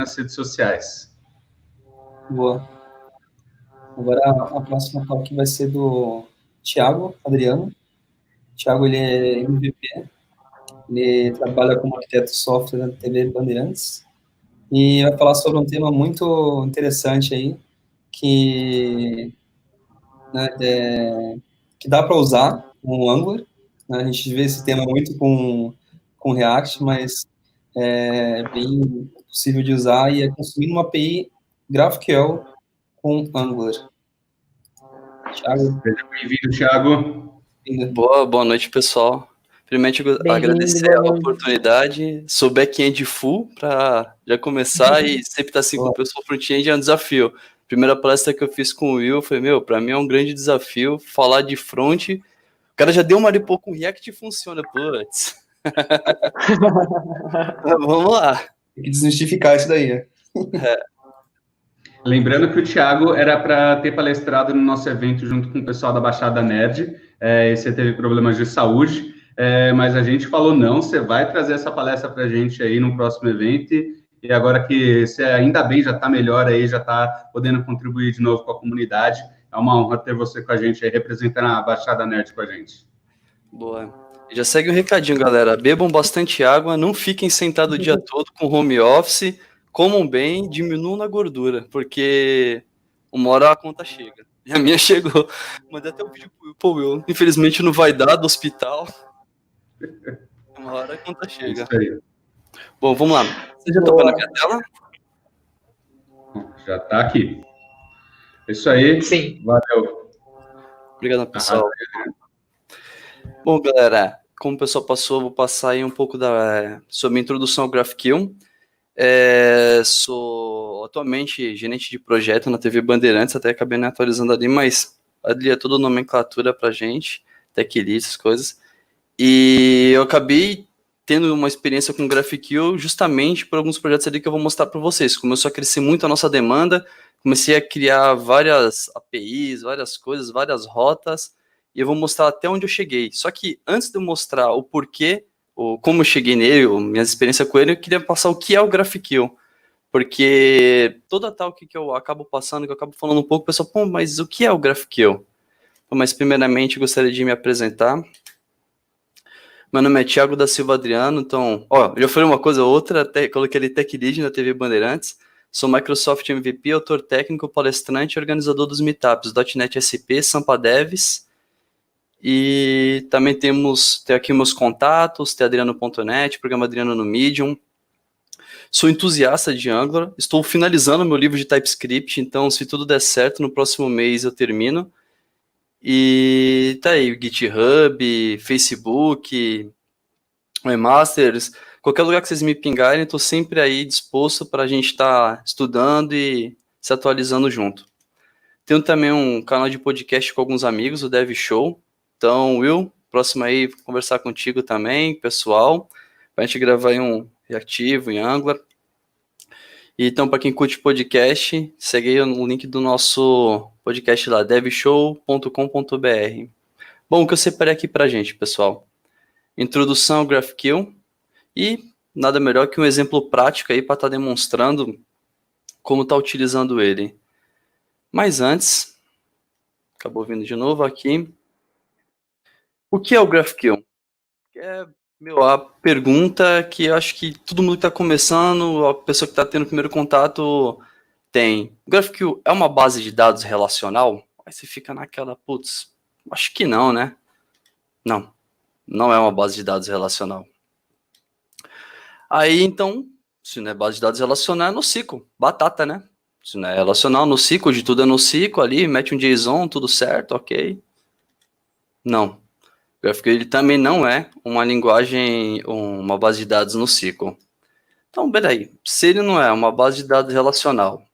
nas redes sociais. Boa. Agora a próxima talk vai ser do Thiago Adriano. Thiago, ele é MVP, ele trabalha como arquiteto de software na TV Bandeirantes e vai falar sobre um tema muito interessante aí, que, né, que dá para usar com Angular, né? A gente vê esse tema muito com React, mas é bem possível de usar e é consumindo uma API GraphQL com Angular. Thiago, Seja bem-vindo, Thiago. Boa noite, pessoal. Primeiramente, agradecer a oportunidade. Sou back-end full para já começar e sempre estar assim com o pessoal front-end é um desafio. Primeira palestra que eu fiz com o Will foi, para mim é um grande desafio falar de front. O cara já deu uma ali pouco com React e funciona, putz. Vamos lá. Tem que desmistificar isso daí, né? Lembrando que o Thiago era para ter palestrado no nosso evento junto com o pessoal da Baixada Nerd, e você teve problemas de saúde, mas a gente falou, não, você vai trazer essa palestra para a gente aí no próximo evento, e agora que você ainda bem já está melhor aí, já está podendo contribuir de novo com a comunidade, é uma honra ter você com a gente aí, representando a Baixada Nerd com a gente. Boa. Já segue um recadinho, galera. Bebam bastante água, não fiquem sentados o dia todo com home office, comam bem, diminuam na gordura, porque uma hora a conta chega. E a minha chegou. Mandei até um vídeo pro Will. Infelizmente não vai dar do hospital. Uma hora a conta chega. Isso aí. Bom, vamos lá. Você já tocou na minha tela? Já está aqui. Isso aí. Sim. Valeu. Obrigado, pessoal. Bom, galera, como o pessoal passou, vou passar aí um pouco sobre a introdução ao GraphQL. Sou atualmente gerente de projeto na TV Bandeirantes, até acabei não atualizando ali, mas ali é toda nomenclatura pra gente, tech lead, essas coisas. E eu acabei tendo uma experiência com GraphQL justamente por alguns projetos ali que eu vou mostrar para vocês. Começou a crescer muito a nossa demanda, comecei a criar várias APIs, várias coisas, várias rotas, e eu vou mostrar até onde eu cheguei. Só que antes de eu mostrar o porquê, como eu cheguei nele, minha experiência com ele, eu queria passar o que é o GraphQL. Porque toda tal que eu acabo passando, que eu acabo falando um pouco, o pessoal, pô, mas o que é o GraphQL? Mas primeiramente gostaria de me apresentar. Meu nome é Thiago da Silva Adriano, então, eu já falei uma coisa ou outra, até coloquei ali Tech Lead na TV Bandeirantes, sou Microsoft MVP, autor técnico, palestrante e organizador dos meetups .NET SP, Sampa Devs, e também tem aqui meus contatos, tem Adriano.net, programa Adriano no Medium. Sou entusiasta de Angular, estou finalizando meu livro de TypeScript, então se tudo der certo, no próximo mês eu termino. E tá aí, GitHub, Facebook, Webmasters, qualquer lugar que vocês me pingarem, estou sempre aí disposto para a gente estar estudando e se atualizando junto. Tenho também um canal de podcast com alguns amigos, o Dev Show. Então, Will, próximo aí, vou conversar contigo também, pessoal, para a gente gravar aí um reativo em Angular. E então, para quem curte podcast, segue aí no link do nosso podcast lá, devshow.com.br. Bom, o que eu separei aqui para a gente, pessoal? Introdução ao GraphQL e nada melhor que um exemplo prático aí para estar demonstrando como está utilizando ele. Mas antes, acabou vindo de novo aqui. O que é o GraphQL? É a pergunta que eu acho que todo mundo que está começando, a pessoa que está tendo o primeiro contato tem. O GraphQL é uma base de dados relacional? Aí você fica naquela, putz, acho que não, né? Não é uma base de dados relacional. Aí, então, se não é base de dados relacional, é NoSQL, batata, né? Se não é relacional, NoSQL, de tudo é NoSQL ali, mete um JSON, tudo certo, ok. Não. O GraphQL ele também não é uma linguagem, uma base de dados NoSQL. Então, peraí, se ele não é uma base de dados relacional,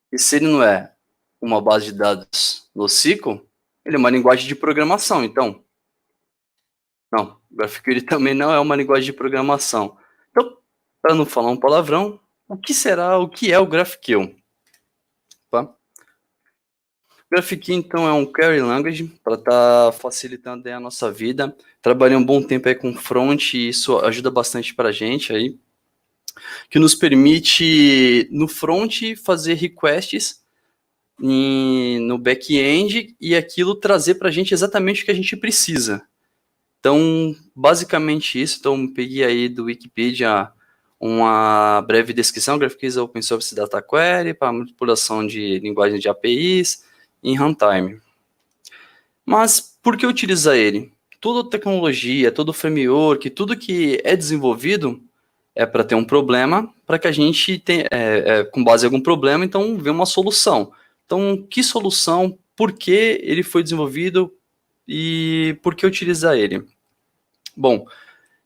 e se ele não é uma base de dados NoSQL, ele é uma linguagem de programação, então. Não, o GraphQL ele também não é uma linguagem de programação. Então, para não falar um palavrão, o que é o GraphQL? Tá? O GraphQL, então, é um query language para estar facilitando aí a nossa vida. Trabalhei um bom tempo aí com front e isso ajuda bastante para a gente aí. que nos permite, no front, fazer requests no back-end e aquilo trazer para a gente exatamente o que a gente precisa. Então, basicamente isso. Então, peguei aí do Wikipedia uma breve descrição: GraphQL é Open Source Data Query para manipulação de linguagem de APIs em runtime. Mas por que utilizar ele? Toda tecnologia, todo framework, tudo que é desenvolvido é para ter um problema, para que a gente tenha, com base em algum problema, então ver uma solução. Então, que solução, por que ele foi desenvolvido e por que utilizar ele? Bom,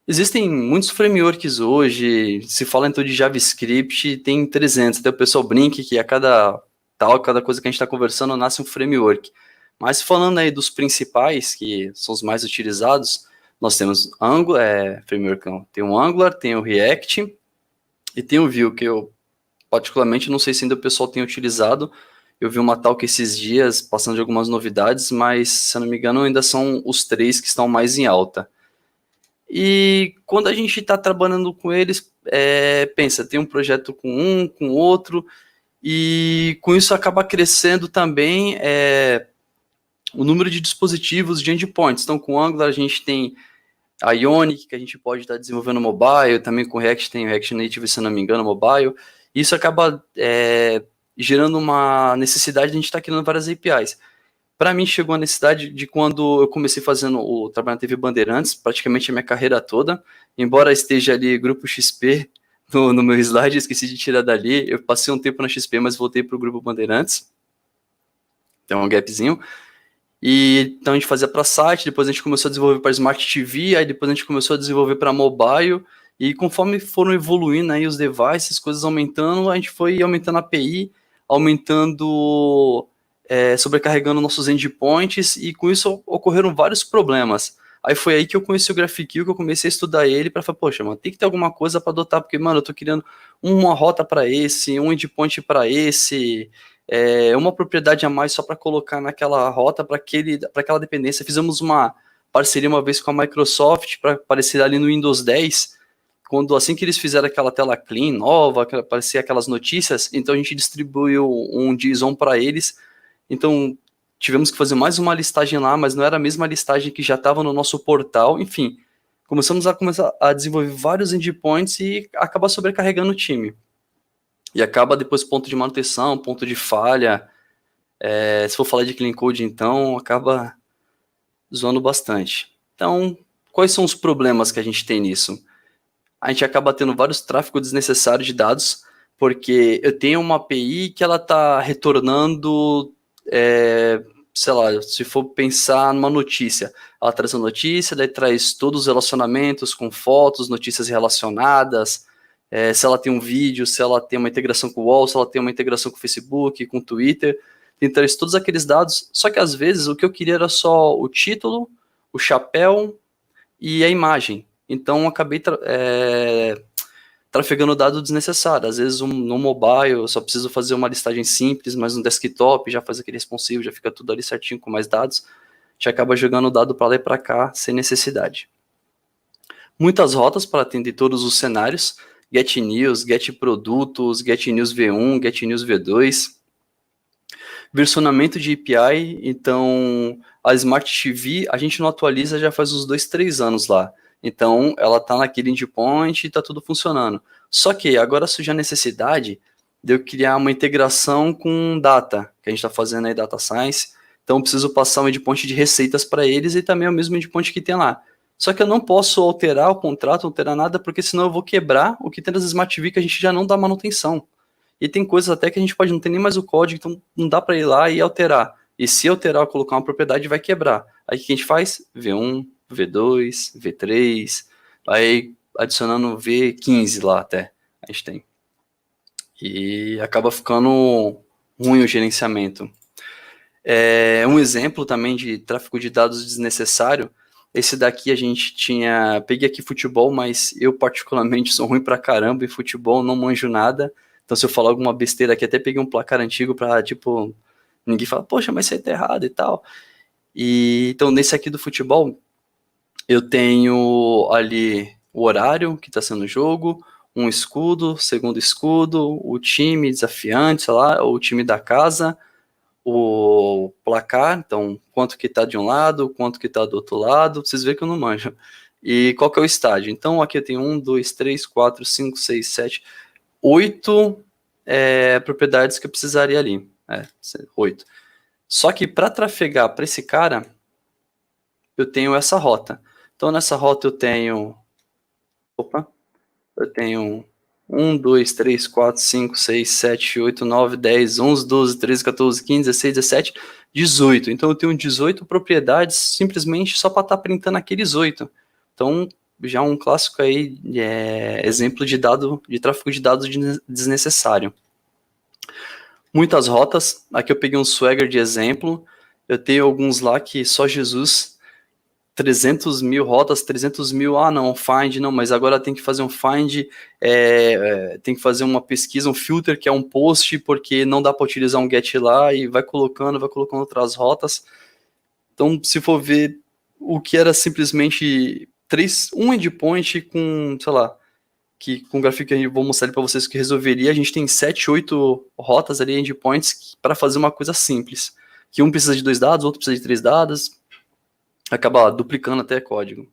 existem muitos frameworks hoje, se fala então de JavaScript, tem 300, até o pessoal brinca que a cada coisa que a gente está conversando nasce um framework. Mas falando aí dos principais, que são os mais utilizados, nós temos framework não. Tem o Angular, tem o React e tem o Vue, que eu particularmente não sei se ainda o pessoal tem utilizado. Eu vi uma talk esses dias, passando de algumas novidades, mas, se eu não me engano, ainda são os 3 que estão mais em alta. E quando a gente está trabalhando com eles, pensa, tem um projeto com outro, e com isso acaba crescendo também o número de dispositivos de endpoints. Então, com o Angular a gente tem a Ionic, que a gente pode estar desenvolvendo mobile, também com o React tem o React Native, se não me engano, mobile. Isso acaba gerando uma necessidade de a gente estar criando várias APIs. Para mim, chegou a necessidade de quando eu comecei fazendo o trabalho na TV Bandeirantes, praticamente a minha carreira toda, embora esteja ali Grupo XP no meu slide, esqueci de tirar dali. Eu passei um tempo na XP, mas voltei para o Grupo Bandeirantes. Tem um gapzinho. E então a gente fazia para site, depois a gente começou a desenvolver para Smart TV, aí depois a gente começou a desenvolver para mobile, e conforme foram evoluindo aí os devices, coisas aumentando, a gente foi aumentando a API, aumentando, sobrecarregando nossos endpoints, e com isso ocorreram vários problemas. Aí foi aí que eu conheci o GraphQL, que eu comecei a estudar ele para falar, poxa, mano, tem que ter alguma coisa para adotar, porque, mano, eu tô criando uma rota para esse, um endpoint para esse, uma propriedade a mais só para colocar naquela rota, para aquela dependência. Fizemos uma parceria uma vez com a Microsoft para aparecer ali no Windows 10, quando assim que eles fizeram aquela tela clean, nova, aparecia aquelas notícias, então a gente distribuiu um JSON para eles. Então tivemos que fazer mais uma listagem lá, mas não era a mesma listagem que já estava no nosso portal. Enfim, começamos a desenvolver vários endpoints e acaba sobrecarregando o time. E acaba depois ponto de manutenção, ponto de falha. Se for falar de clean code, então, acaba zoando bastante. Então, quais são os problemas que a gente tem nisso? A gente acaba tendo vários tráfegos desnecessários de dados, porque eu tenho uma API que ela está retornando, sei lá, se for pensar numa notícia, ela traz a notícia, daí traz todos os relacionamentos com fotos, notícias relacionadas, se ela tem um vídeo, se ela tem uma integração com o UOL, se ela tem uma integração com o Facebook, com o Twitter, tem todos aqueles dados, só que às vezes o que eu queria era só o título, o chapéu e a imagem. Então acabei trafegando dado desnecessário. Às vezes no mobile eu só preciso fazer uma listagem simples, mas no desktop já faz aquele responsivo, já fica tudo ali certinho com mais dados, já acaba jogando o dado para lá e para cá sem necessidade. Muitas rotas para atender todos os cenários: Get News, Get Produtos, Get News V1, Get News V2. Versionamento de API, então a Smart TV a gente não atualiza já faz uns 2-3 anos lá. Então ela está naquele endpoint e está tudo funcionando. Só que agora surge a necessidade de eu criar uma integração com data, que a gente está fazendo aí Data Science. Então eu preciso passar um endpoint de receitas para eles e também é o mesmo endpoint que tem lá. Só que eu não posso alterar o contrato, alterar nada, porque senão eu vou quebrar o que tem nas Smart TV que a gente já não dá manutenção. E tem coisas até que a gente pode não ter nem mais o código, então não dá para ir lá e alterar. E se alterar ou colocar uma propriedade, vai quebrar. Aí o que a gente faz? V1, V2, V3, aí adicionando V15 lá até, a gente tem. E acaba ficando ruim o gerenciamento. Um exemplo também de tráfego de dados desnecessário, esse daqui a gente peguei aqui futebol, mas eu particularmente sou ruim pra caramba em futebol, não manjo nada. Então, se eu falar alguma besteira aqui, até peguei um placar antigo pra, ninguém fala, poxa, mas isso aí tá errado e tal. Então, nesse aqui do futebol, eu tenho ali o horário que tá sendo o jogo, um escudo, segundo escudo, o time desafiante, sei lá, o time da casa, o placar, então quanto que tá de um lado, quanto que tá do outro lado, vocês veem que eu não manjo. E qual que é o estádio? Então aqui eu tenho 1, 2, 3, 4, 5, 6, 7, 8 propriedades que eu precisaria ali. 8. Só que para trafegar para esse cara, eu tenho essa rota. Então nessa rota eu tenho 1, 2, 3, 4, 5, 6, 7, 8, 9, 10, 11, 12, 13, 14, 15, 16, 17, 18. Então eu tenho 18 propriedades simplesmente só para estar printando aqueles 8. Então já um clássico aí, exemplo de tráfego de dados desnecessário. Muitas rotas, aqui eu peguei um Swagger de exemplo, eu tenho alguns lá que só Jesus, 300 mil rotas, 300 mil, não, find, não, mas agora tem que fazer um find, tem que fazer uma pesquisa, um filter, que é um post, porque não dá para utilizar um get lá, e vai colocando outras rotas. Então, se for ver, o que era simplesmente um endpoint com, sei lá, que com o gráfico que eu vou mostrar para vocês que resolveria, a gente tem 7, 8 rotas ali, endpoints, para fazer uma coisa simples. Que um precisa de 2 dados, outro precisa de 3 dados, acaba duplicando até código.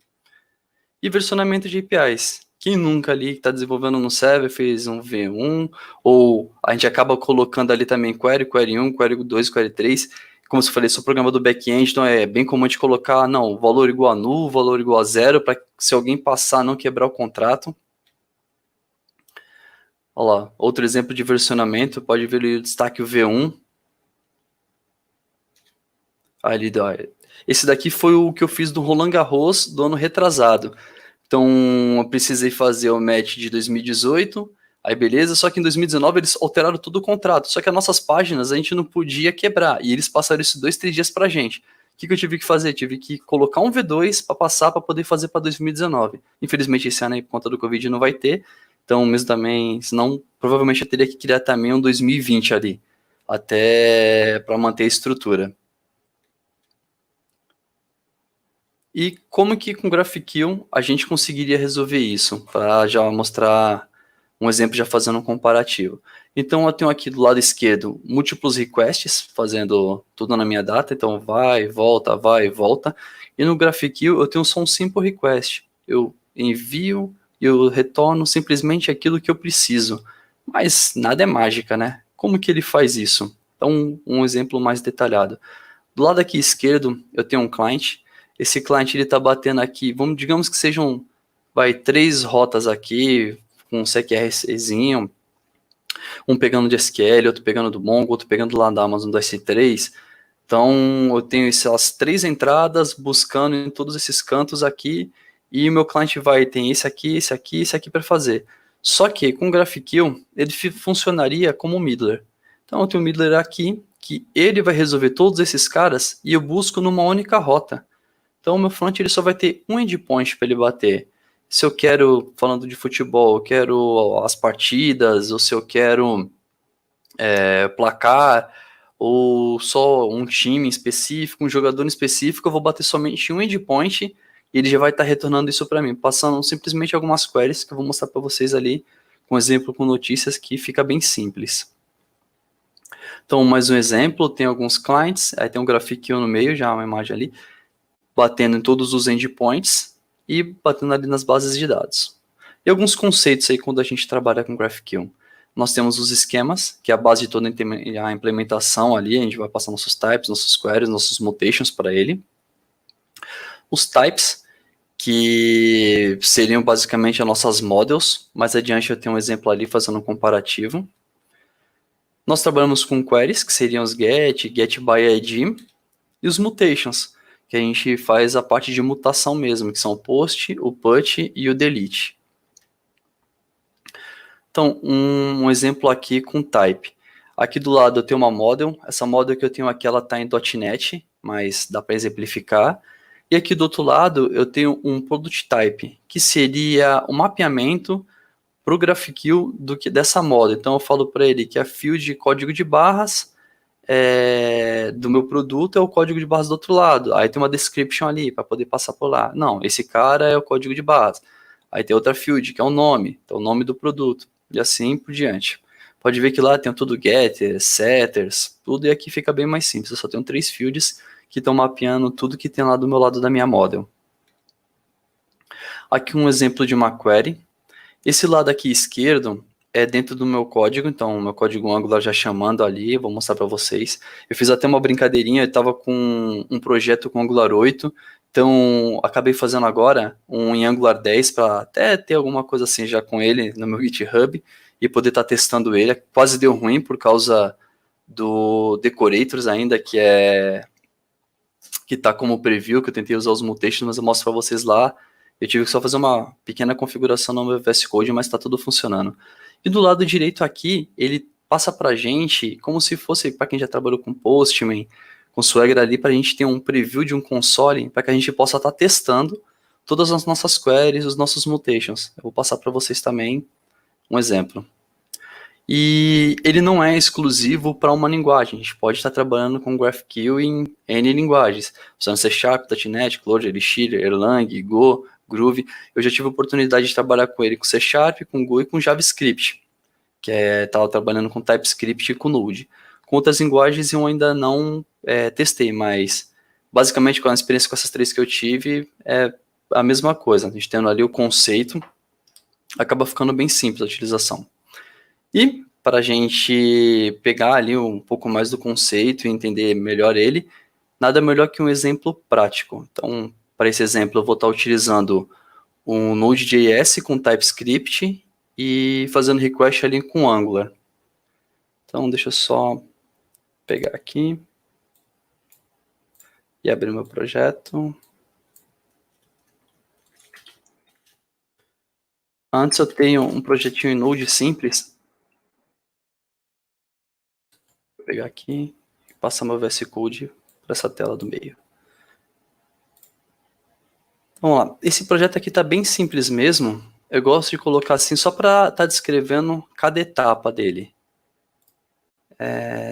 E versionamento de APIs. Quem nunca ali está desenvolvendo no server fez um V1, ou a gente acaba colocando ali também query 1, query 2, query 3. Como eu falei, sou programa do back-end, então é bem comum a gente colocar, valor igual a null, valor igual a 0, para se alguém passar, não quebrar o contrato. Olha lá, outro exemplo de versionamento, pode ver ali o destaque o V1. Ali, esse daqui foi o que eu fiz do Roland Garros do ano retrasado. Então, eu precisei fazer o match de 2018, aí beleza, só que em 2019 eles alteraram todo o contrato, só que as nossas páginas a gente não podia quebrar, e eles passaram isso 2, 3 dias pra gente. O que eu tive que fazer? Tive que colocar um V2 para passar, para poder fazer para 2019. Infelizmente esse ano aí, por conta do Covid, não vai ter, então mesmo também, senão provavelmente eu teria que criar também um 2020 ali, até para manter a estrutura. E como que com GraphQL a gente conseguiria resolver isso? Para já mostrar um exemplo, já fazendo um comparativo. Então eu tenho aqui do lado esquerdo múltiplos requests, fazendo tudo na minha data, então vai, volta. E no GraphQL eu tenho só um simple request. Eu envio e eu retorno simplesmente aquilo que eu preciso. Mas nada é mágica, né? Como que ele faz isso? Então um exemplo mais detalhado. Do lado aqui esquerdo eu tenho um client. Esse cliente ele está batendo aqui, digamos que sejam 3 rotas aqui, com um CQRCzinho, um pegando de SQL, outro pegando do Mongo, outro pegando lá da Amazon do S3. Então eu tenho essas 3 entradas buscando em todos esses cantos aqui, e o meu cliente tem esse aqui para fazer. Só que com o GraphQL ele funcionaria como um middler. Então eu tenho um middler aqui, que ele vai resolver todos esses caras, e eu busco numa única rota. Então, o meu front ele só vai ter um endpoint para ele bater. Se eu quero, falando de futebol, eu quero as partidas, ou se eu quero placar, ou só um time específico, um jogador específico, eu vou bater somente um endpoint e ele já vai estar retornando isso para mim, passando simplesmente algumas queries que eu vou mostrar para vocês ali, com exemplo com notícias que fica bem simples. Então, mais um exemplo, tem alguns clients, aí tem um GraphQL no meio, já uma imagem ali, batendo em todos os endpoints e batendo ali nas bases de dados. E alguns conceitos aí quando a gente trabalha com GraphQL. Nós temos os esquemas, que é a base de toda a implementação ali, a gente vai passar nossos types, nossos queries, nossos mutations para ele. Os types, que seriam basicamente as nossas models, mais adiante eu tenho um exemplo ali fazendo um comparativo. Nós trabalhamos com queries, que seriam os get by ID, e os mutations, que a gente faz a parte de mutação mesmo, que são o post, o put e o delete. Então, um exemplo aqui com type. Aqui do lado eu tenho uma model, essa model que eu tenho aqui ela está em .NET, mas dá para exemplificar. E aqui do outro lado eu tenho um product type, que seria o mapeamento para o GraphQL dessa model. Então eu falo para ele que a field de código de barras do meu produto é o código de barras do outro lado. Aí tem uma description ali para poder passar por lá. Não, esse cara é o código de barras. Aí tem outra field, que é o nome, então o nome do produto, e assim por diante. Pode ver que lá tem tudo getters, setters, tudo, e aqui fica bem mais simples. Eu só tenho 3 fields que estão mapeando tudo que tem lá do meu lado da minha model. Aqui um exemplo de uma query. Esse lado aqui esquerdo é dentro do meu código, então o meu código Angular já chamando ali, vou mostrar para vocês. Eu fiz até uma brincadeirinha, eu estava com um projeto com Angular 8, então acabei fazendo agora um em Angular 10 para até ter alguma coisa assim já com ele no meu GitHub e poder estar testando ele. Quase deu ruim por causa do Decorators ainda, que está como preview, que eu tentei usar os mutations, mas eu mostro para vocês lá. Eu tive que só fazer uma pequena configuração no meu VS Code, mas está tudo funcionando. E do lado direito aqui, ele passa para a gente, como se fosse para quem já trabalhou com Postman, com Swagger ali, para a gente ter um preview de um console, para que a gente possa estar testando todas as nossas queries, os nossos mutations. Eu vou passar para vocês também um exemplo. E ele não é exclusivo para uma linguagem. A gente pode estar trabalhando com GraphQL em N linguagens, usando C#, .NET, Clojure, Elixir, Erlang, Go, Groove. Eu já tive a oportunidade de trabalhar com ele com C#, com Go e com JavaScript, que estava trabalhando com TypeScript e com Node. Com outras linguagens eu ainda não testei, mas basicamente com a experiência com essas 3 que eu tive, é a mesma coisa. A gente tendo ali o conceito, acaba ficando bem simples a utilização. E para a gente pegar ali um pouco mais do conceito e entender melhor ele, nada melhor que um exemplo prático. Então, para esse exemplo, eu vou estar utilizando um Node.js com TypeScript e fazendo request ali com Angular. Então, deixa eu só pegar aqui e abrir meu projeto. Antes eu tenho um projetinho em Node simples. Vou pegar aqui e passar meu VS Code para essa tela do meio. Vamos lá, esse projeto aqui está bem simples mesmo. Eu gosto de colocar assim só para estar descrevendo cada etapa dele.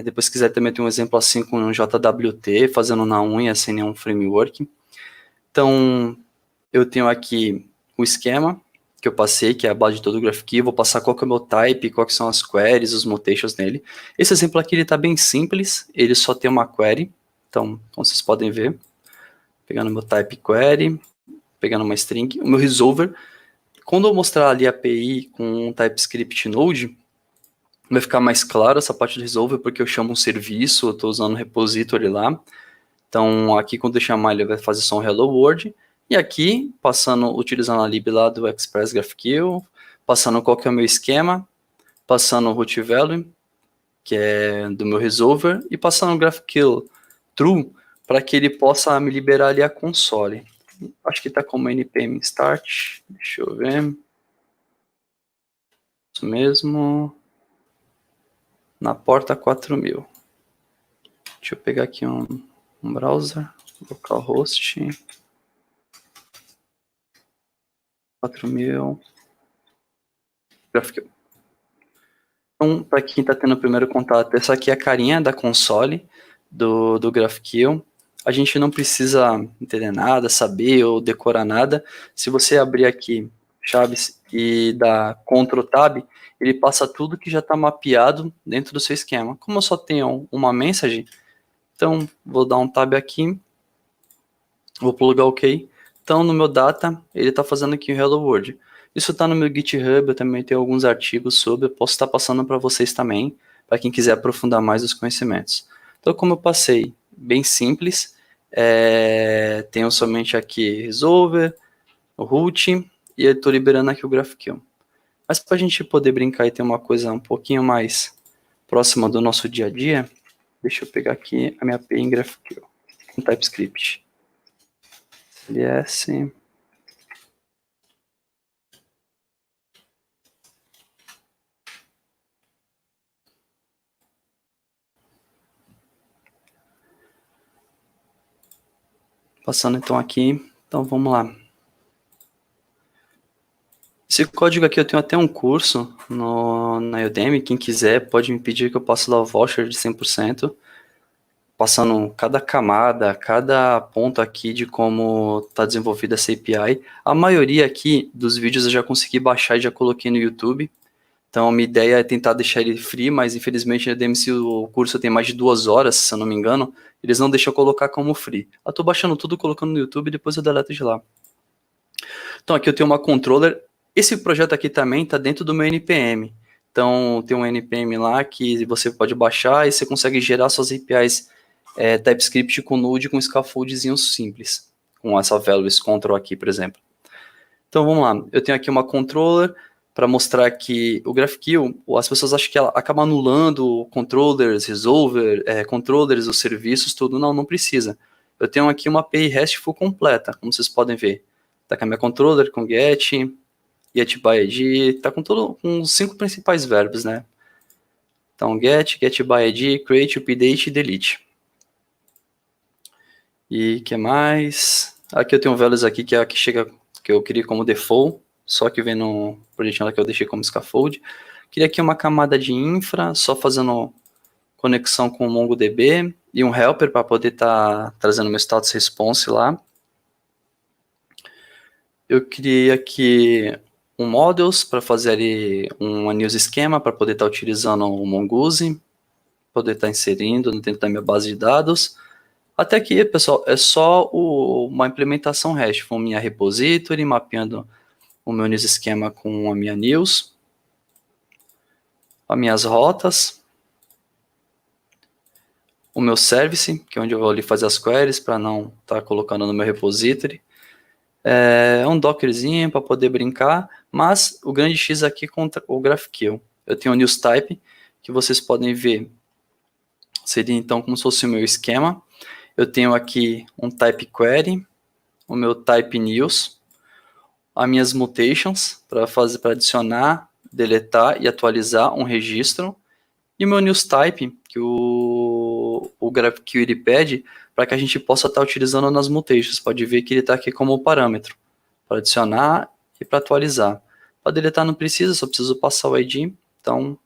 Depois se quiser também ter um exemplo assim com um JWT, fazendo na unha sem nenhum framework. Então, eu tenho aqui o esquema que eu passei, que é a base de todo o GraphQL, vou passar qual que é o meu type, quais são as queries, os mutations nele. Esse exemplo aqui ele está bem simples, ele só tem uma query, então como vocês podem ver, pegando meu type query, pegando uma string, o meu resolver, quando eu mostrar ali a API com um TypeScript Node, vai ficar mais claro essa parte do resolver, porque eu chamo um serviço, eu estou usando um repository lá. Então, aqui quando eu chamar, ele vai fazer só um hello world. E aqui, utilizando a lib lá do Express GraphQL, passando qual que é o meu esquema, passando o root value, que é do meu resolver, e passando o GraphQL true, para que ele possa me liberar ali a console. Acho que está como npm start, deixa eu ver. Isso mesmo. Na porta 4000. Deixa eu pegar aqui um browser, localhost 4000 GraphQL. Então, para quem está tendo o primeiro contato, essa aqui é a carinha da console do GraphQL. A gente não precisa entender nada, saber ou decorar nada. Se você abrir aqui chaves e dar Ctrl Tab, ele passa tudo que já está mapeado dentro do seu esquema. Como eu só tenho uma message, então vou dar um Tab aqui, vou plugar OK. Então no meu data, ele está fazendo aqui o Hello World. Isso está no meu GitHub, eu também tenho alguns artigos sobre, eu posso estar passando para vocês também, para quem quiser aprofundar mais os conhecimentos. Então como eu passei, bem simples, tenho somente aqui resolver, o root, e eu estou liberando aqui o GraphQL. Mas para a gente poder brincar e ter uma coisa um pouquinho mais próxima do nosso dia a dia, deixa eu pegar aqui a minha API em GraphQL, com TypeScript. CLS. Passando então aqui, então vamos lá. Esse código aqui eu tenho até um curso na Udemy, quem quiser pode me pedir que eu passe lá o voucher de 100%. passando cada camada, cada ponto aqui de como está desenvolvida essa API. A maioria aqui dos vídeos eu já consegui baixar e já coloquei no YouTube. Então, a minha ideia é tentar deixar ele free, mas infelizmente na DMC o curso tem mais de 2 horas, se eu não me engano. Eles não deixam eu colocar como free. Eu tô baixando tudo, colocando no YouTube e depois eu deleto de lá. Então, aqui eu tenho uma controller. Esse projeto aqui também está dentro do meu NPM. Então, tem um NPM lá que você pode baixar e você consegue gerar suas APIs TypeScript com Node com scaffoldzinho simples. Com essa values control aqui, por exemplo. Então, vamos lá. Eu tenho aqui uma controller para mostrar que o GraphQL, as pessoas acham que ela acaba anulando controllers, resolver, controllers, os serviços, tudo. Não, não precisa. Eu tenho aqui uma API RESTful completa, como vocês podem ver. Está com a minha controller, com get by ID, está com os 5 principais verbos, né? Então, get by ID, create, update e delete. E que mais? Aqui eu tenho values aqui que é a que chega, que eu queria como default, só que vem no projetinho lá que eu deixei como scaffold. Queria aqui uma camada de infra, só fazendo conexão com o MongoDB e um helper para poder estar trazendo meu status response lá. Eu criei aqui um models para fazer ali um news esquema para poder estar utilizando o Mongoose, poder estar inserindo dentro da minha base de dados. Até aqui, pessoal, é só uma implementação REST, com minha repository, mapeando o meu news esquema com a minha news, as minhas rotas, o meu service, que é onde eu vou ali fazer as queries para não estar colocando no meu repository. É um dockerzinho para poder brincar, mas o grande X aqui contra o GraphQL. Eu tenho o news type, que vocês podem ver, seria então como se fosse o meu esquema. Eu tenho aqui um type query, o meu type news, as minhas mutations para adicionar, deletar e atualizar um registro, e o meu news type, que o GraphQL ele pede para que a gente possa estar utilizando nas mutations. Pode ver que ele está aqui como parâmetro para adicionar e para atualizar. Para deletar não precisa, só preciso passar o ID, então,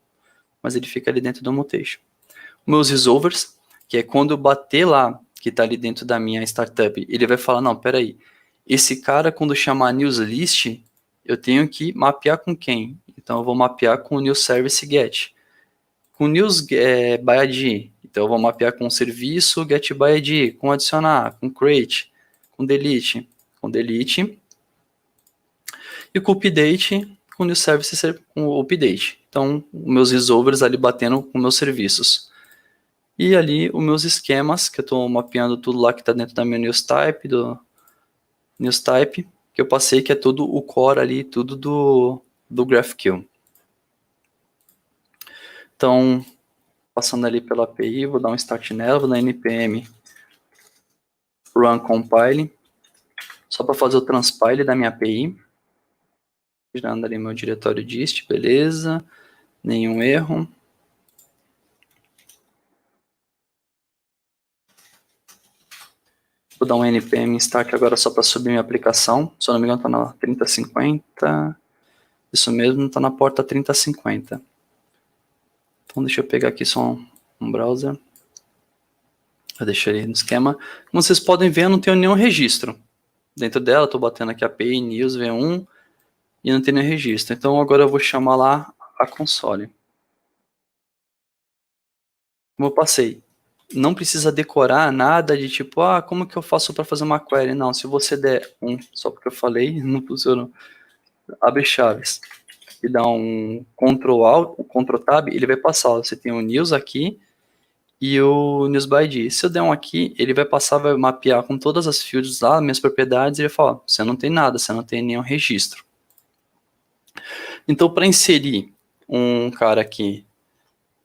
mas ele fica ali dentro do mutation. Meus resolvers, que é quando eu bater lá, que está ali dentro da minha startup, ele vai falar, não, peraí, esse cara quando chamar news list, eu tenho que mapear com quem? Então eu vou mapear com o new service get. Com news by ID, então eu vou mapear com serviço get by ID, com adicionar, com create, com delete, e com update, com new service com update. Então, meus resolvers ali batendo com meus serviços. E ali os meus esquemas, que eu estou mapeando tudo lá que está dentro da minha news type, que eu passei, que é tudo o core ali, tudo do GraphQL. Então, passando ali pela API, vou dar um start nela, vou dar npm run compile, só para fazer o transpile da minha API. Girando ali meu diretório dist, beleza, nenhum erro. Vou dar um npm start agora só para subir minha aplicação. Se eu não me engano, está na 3050. Isso mesmo, está na porta 3050. Então, deixa eu pegar aqui só um browser. Eu deixei ele no esquema. Como vocês podem ver, eu não tenho nenhum registro. Dentro dela, estou batendo aqui API, news, v1, e não tem nenhum registro. Então, agora eu vou chamar lá a console. Como eu passei, não precisa decorar nada de tipo, como que eu faço para fazer uma query? Não, se você der só porque eu falei, não funcionou. Abre chaves e dá um Ctrl Alt, um Ctrl Tab, ele vai passar. Você tem o news aqui e o news by ID. Se eu der um aqui, ele vai passar, vai mapear com todas as fields lá, minhas propriedades, e ele vai falar, você não tem nada, você não tem nenhum registro. Então, para inserir um cara aqui,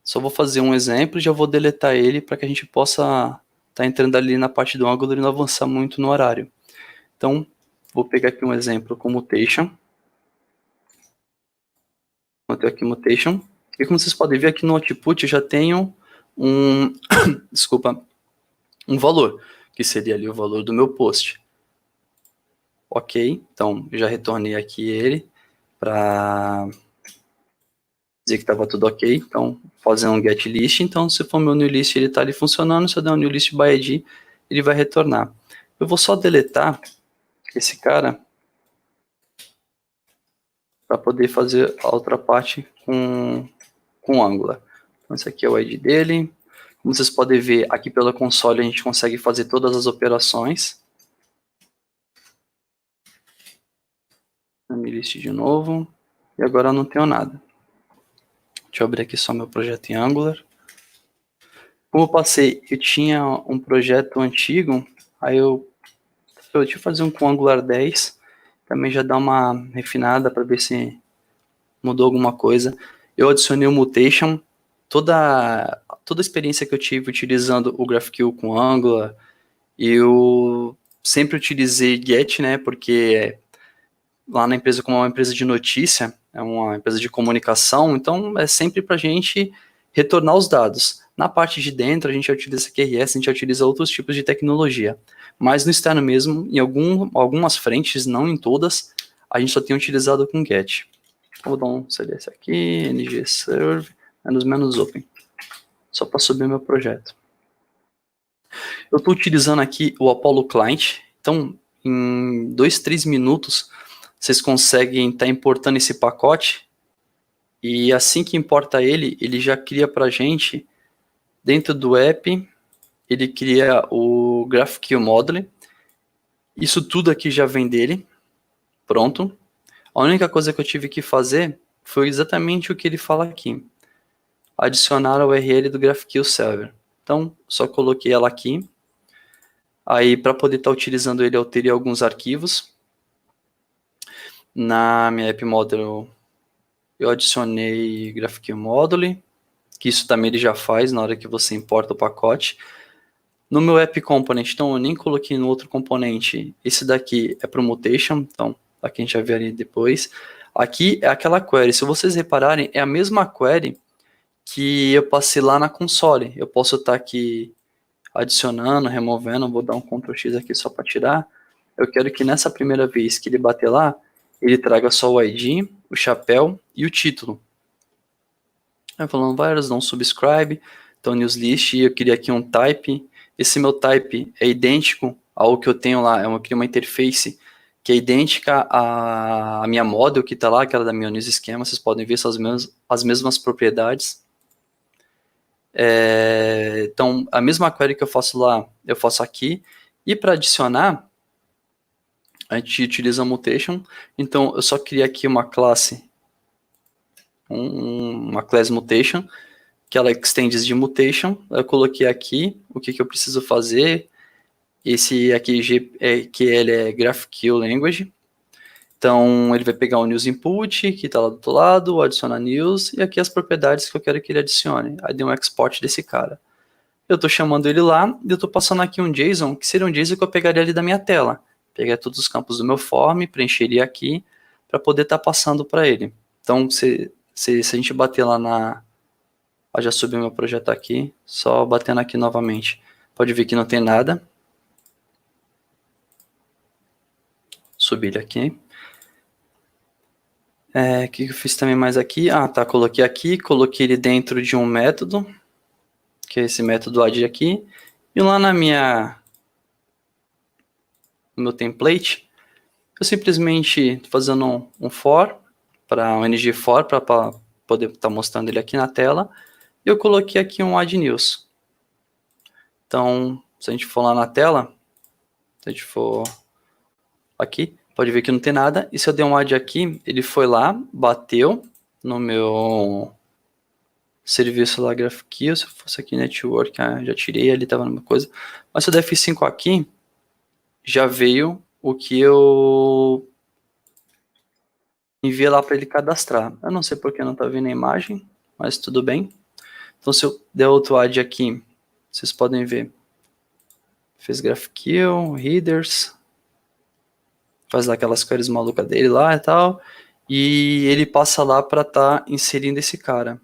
só vou fazer um exemplo e já vou deletar ele para que a gente possa estar entrando ali na parte do Angular e não avançar muito no horário. Então, vou pegar aqui um exemplo com mutation. Vou ter aqui mutation. E como vocês podem ver aqui no output, eu já tenho um valor, que seria ali o valor do meu post. Ok, então já retornei aqui ele para dizer que estava tudo ok, então fazer um get list, então se for meu new list ele está ali funcionando, se eu der um new list by ID, ele vai retornar. Eu vou só deletar esse cara para poder fazer a outra parte com Angular. Então esse aqui é o ID dele. Como vocês podem ver, aqui pela console a gente consegue fazer todas as operações. Me list de novo. E agora eu não tenho nada. Deixa eu abrir aqui só meu projeto em Angular. Como eu tinha um projeto antigo, aí deixa eu fazer um com Angular 10. Também já dá uma refinada para ver se mudou alguma coisa. Eu adicionei o mutation. Toda a experiência que eu tive utilizando o GraphQL com Angular, eu sempre utilizei Get, né? Porque lá na empresa, como é uma empresa de notícia, é uma empresa de comunicação, então é sempre para a gente retornar os dados. Na parte de dentro, a gente utiliza QRS, a gente utiliza outros tipos de tecnologia. Mas no externo mesmo, em algumas frentes, não em todas, a gente só tem utilizado com Get. Vou dar um CDS aqui, ngserve, -open, só para subir meu projeto. Eu estou utilizando aqui o Apollo Client, então em 2, 3 minutos vocês conseguem estar importando esse pacote e assim que importa ele já cria para a gente, dentro do app, ele cria o GraphQL Module, isso tudo aqui já vem dele, pronto. A única coisa que eu tive que fazer foi exatamente o que ele fala aqui, adicionar a URL do GraphQL Server. Então, só coloquei ela aqui. Aí, para poder estar utilizando ele, eu teria alguns arquivos. Na minha app model, eu adicionei GraphQL Module, que isso também ele já faz na hora que você importa o pacote. No meu app component, então eu nem coloquei no outro componente. Esse daqui é para o mutation, então aqui a gente vai ver ali depois. Aqui é aquela query, se vocês repararem, é a mesma query que eu passei lá na console. Eu posso estar aqui adicionando, removendo, vou dar um Ctrl X aqui só para tirar. Eu quero que nessa primeira vez que ele bater lá, ele traga só o ID, o chapéu e o título. Aí falando virus, não subscribe, então newslist, eu queria aqui um type. Esse meu type é idêntico ao que eu tenho lá, eu criei uma interface que é idêntica à minha model que está lá, aquela da minha news schema, vocês podem ver são as mesmas propriedades. Então, a mesma query que eu faço lá, eu faço aqui. E para adicionar, a gente utiliza mutation. Então, eu só criei aqui uma classe, uma class mutation, que ela extends de mutation. Eu coloquei aqui o que eu preciso fazer. Esse aqui que ele é GraphQL Language. Então, ele vai pegar o news input, que está lá do outro lado, adicionar news, e aqui as propriedades que eu quero que ele adicione. Aí dei um export desse cara. Eu estou chamando ele lá, e eu estou passando aqui um JSON, que seria um JSON que eu pegaria ali da minha tela. Pegaria todos os campos do meu form, preencheria aqui, para poder estar passando para ele. Então, se a gente bater lá na... já subi meu projeto aqui, só batendo aqui novamente. Pode ver que não tem nada. Subi ele aqui. O que eu fiz também mais aqui? Coloquei aqui, coloquei ele dentro de um método, que é esse método add aqui, e lá no meu template, eu simplesmente estou fazendo um for, um ng-for, para poder estar mostrando ele aqui na tela, e eu coloquei aqui um add news. Então, se a gente for lá na tela, se a gente for aqui, pode ver que não tem nada, e se eu der um add aqui, ele foi lá, bateu no meu serviço lá GraphQL, se eu fosse aqui network, já tirei, ali estava numa coisa, mas se eu der F5 aqui, já veio o que eu enviei lá para ele cadastrar. Eu não sei porque não está vendo a imagem, mas tudo bem. Então se eu der outro add aqui, vocês podem ver, fez GraphQL, headers, faz lá aquelas queries malucas dele lá e tal, e ele passa lá para estar inserindo esse cara.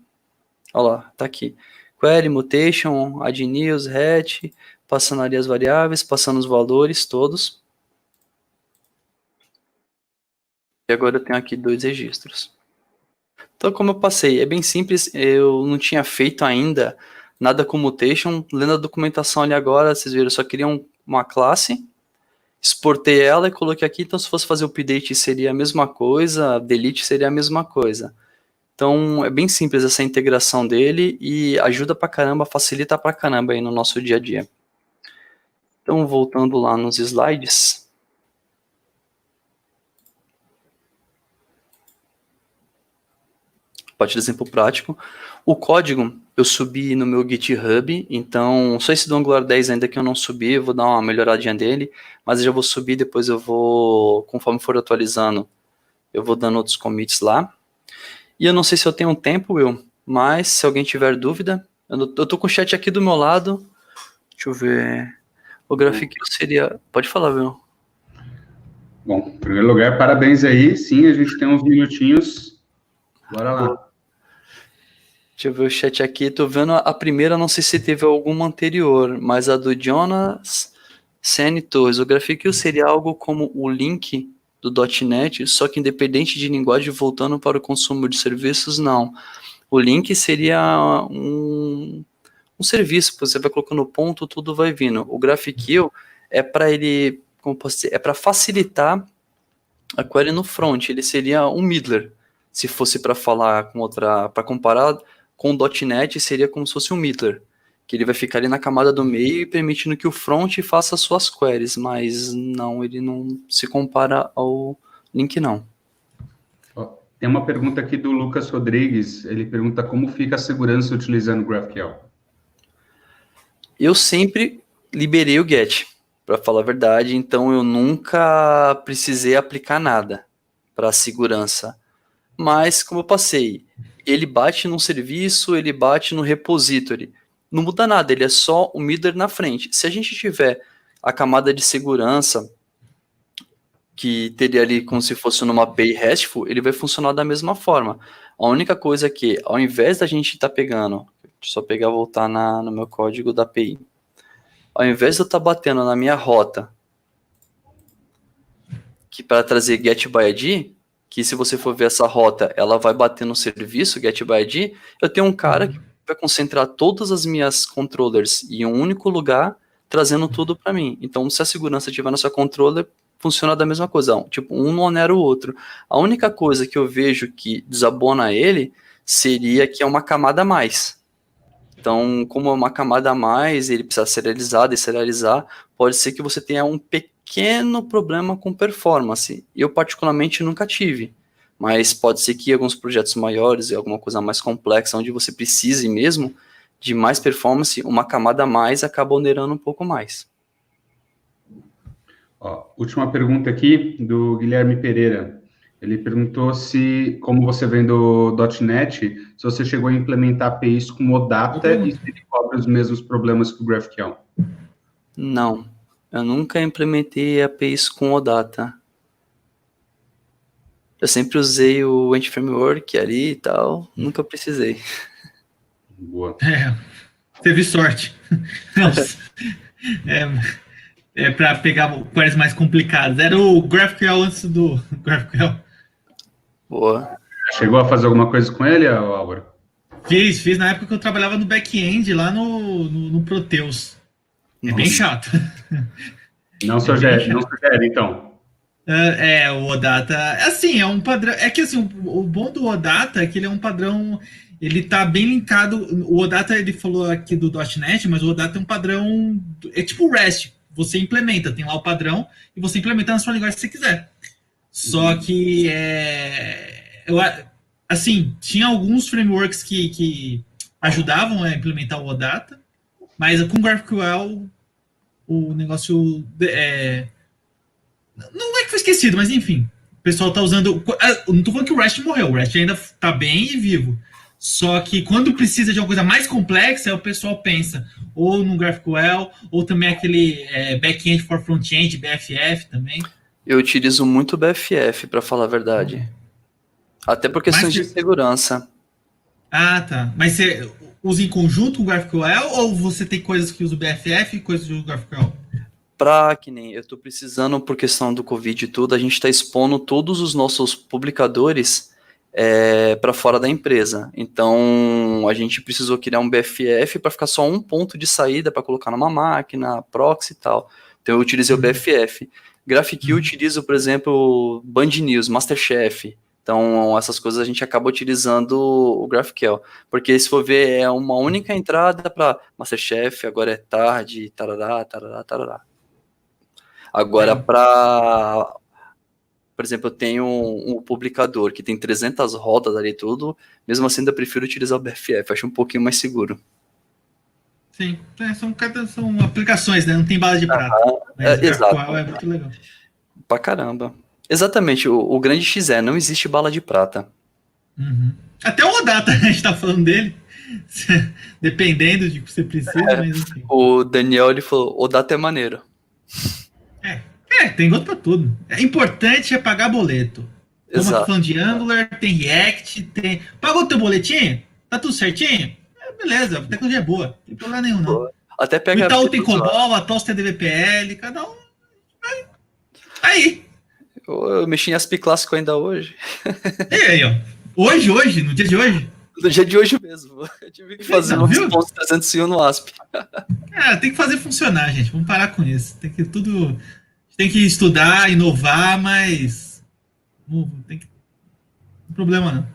Olha lá, tá aqui. Query, mutation, add news, hat, passando ali as variáveis, passando os valores todos. E agora eu tenho aqui 2 registros. Então, como eu passei, é bem simples, eu não tinha feito ainda nada com mutation, lendo a documentação ali agora, vocês viram, eu só queria uma classe, exportei ela e coloquei aqui, então se fosse fazer o update seria a mesma coisa, delete seria a mesma coisa. Então, é bem simples essa integração dele e ajuda pra caramba, facilita pra caramba aí no nosso dia a dia. Então, voltando lá nos slides. Parte de exemplo prático. O código eu subi no meu GitHub, então só esse do Angular 10 ainda que eu não subi, eu vou dar uma melhoradinha dele, mas eu já vou subir, depois eu vou, conforme for atualizando, eu vou dando outros commits lá. E eu não sei se eu tenho tempo, Will, mas se alguém tiver dúvida, eu tô com o chat aqui do meu lado, deixa eu ver, o GraphQL seria, pode falar, Will. Bom, em primeiro lugar, parabéns aí, sim, a gente tem uns minutinhos, bora lá. Deixa eu ver o chat aqui, tô vendo a primeira, não sei se teve alguma anterior, mas a do Jonas Sene Torres, o GraphQL seria algo como o link do .NET, só que independente de linguagem, voltando para o consumo de serviços, não. O link seria um serviço, você vai colocando ponto, tudo vai vindo. O GraphQL é para ele, como posso dizer, é para facilitar a query no front, ele seria um middler. Se fosse para falar com outra, para comparar com o .NET, seria como se fosse um middler, que ele vai ficar ali na camada do meio e permitindo que o front faça suas queries, mas não, ele não se compara ao link, não. Tem uma pergunta aqui do Lucas Rodrigues, ele pergunta como fica a segurança utilizando o GraphQL. Eu sempre liberei o GET, para falar a verdade, então eu nunca precisei aplicar nada para segurança. Mas, como eu passei, ele bate num serviço, ele bate no repository. Não muda nada, ele é só o middler na frente. Se a gente tiver a camada de segurança, que teria ali como se fosse numa API RESTful, ele vai funcionar da mesma forma. A única coisa é que, ao invés da gente estar pegando, deixa eu só pegar e voltar no meu código da API. Ao invés de eu estar batendo na minha rota, que para trazer get by ID, que se você for ver essa rota, ela vai bater no serviço get by ID, eu tenho um cara que vai concentrar todas as minhas controllers em um único lugar, trazendo tudo para mim. Então, se a segurança estiver na sua controller, funciona da mesma coisa. Tipo, um não onera o outro. A única coisa que eu vejo que desabona ele seria que é uma camada a mais. Então, como é uma camada a mais, ele precisa serializar, deserializar, pode ser que você tenha um pequeno problema com performance. Eu, particularmente, nunca tive. Mas pode ser que alguns projetos maiores e alguma coisa mais complexa, onde você precise mesmo de mais performance, uma camada a mais acaba onerando um pouco mais. Ó, última pergunta aqui do Guilherme Pereira. Ele perguntou se, como você vem do .NET, se você chegou a implementar APIs com OData e se ele cobre os mesmos problemas que o GraphQL. Não, eu nunca implementei APIs com OData. Eu sempre usei o Entity Framework ali e tal, nunca precisei. Boa. Teve sorte. Não, para pegar queries mais complicadas. Era o GraphQL antes do GraphQL. Boa. Chegou a fazer alguma coisa com ele, Álvaro? Fiz na época que eu trabalhava no back-end, lá no Proteus. É bem chato. Não sugere, então. O OData, assim, é um padrão. É que assim, o bom do OData é que ele é um padrão. Ele tá bem linkado. O OData, ele falou aqui do .NET, mas o OData é um padrão. É tipo o REST. Você implementa, tem lá o padrão, e você implementa na sua linguagem que você quiser. Só que assim, tinha alguns frameworks que ajudavam a implementar o OData, mas com o GraphQL o negócio não é que foi esquecido, mas enfim, o pessoal tá usando. Não tô falando que o REST morreu, o REST ainda tá bem e vivo. Só que quando precisa de uma coisa mais complexa, o pessoal pensa ou no GraphQL, ou também aquele Backend for Frontend, BFF também. Eu utilizo muito o BFF, para falar a verdade. Até por questões de segurança. Ah, tá. Mas você usa em conjunto com o GraphQL, ou você tem coisas que usa o BFF e coisas que usa o GraphQL? Que nem eu estou precisando, por questão do Covid e tudo, a gente está expondo todos os nossos publicadores para fora da empresa. Então, a gente precisou criar um BFF para ficar só um ponto de saída para colocar numa máquina, proxy e tal. Então, eu utilizei o BFF. GraphQL utiliza, por exemplo, Band News, Masterchef. Então, essas coisas a gente acaba utilizando o GraphQL. Porque, se for ver, é uma única entrada para Masterchef, agora é tarde, tarará, tarará, tarará. Agora, por exemplo, eu tenho um publicador que tem 300 rodas ali e tudo, mesmo assim, ainda prefiro utilizar o BFF, acho um pouquinho mais seguro. Sim, são aplicações, né? Não tem bala de prata. Mas exato. é muito legal. Pra caramba. Exatamente, o grande X não existe bala de prata. Uhum. Até o OData, a gente tá falando dele, dependendo de que você precisa, mas enfim. O Daniel, ele falou, OData é maneiro. Tem gosto pra tudo. É importante é pagar boleto. Estamos aqui falando de Angular, tem React, tem... Pagou o teu boletinho? Tá tudo certinho? Beleza, a tecnologia é boa. Não tem problema nenhum, não. Até pega o Itaú tem COBOL, a TOS tem DVPL, cada um... Aí. Eu mexi em ASP clássico ainda hoje. E aí, ó. Hoje, no dia de hoje? No dia de hoje mesmo. Eu tive que fazer um response 301 no ASP. Tem que fazer funcionar, gente. Vamos parar com isso. Tem que estudar, inovar, mas... Não tem problema, não.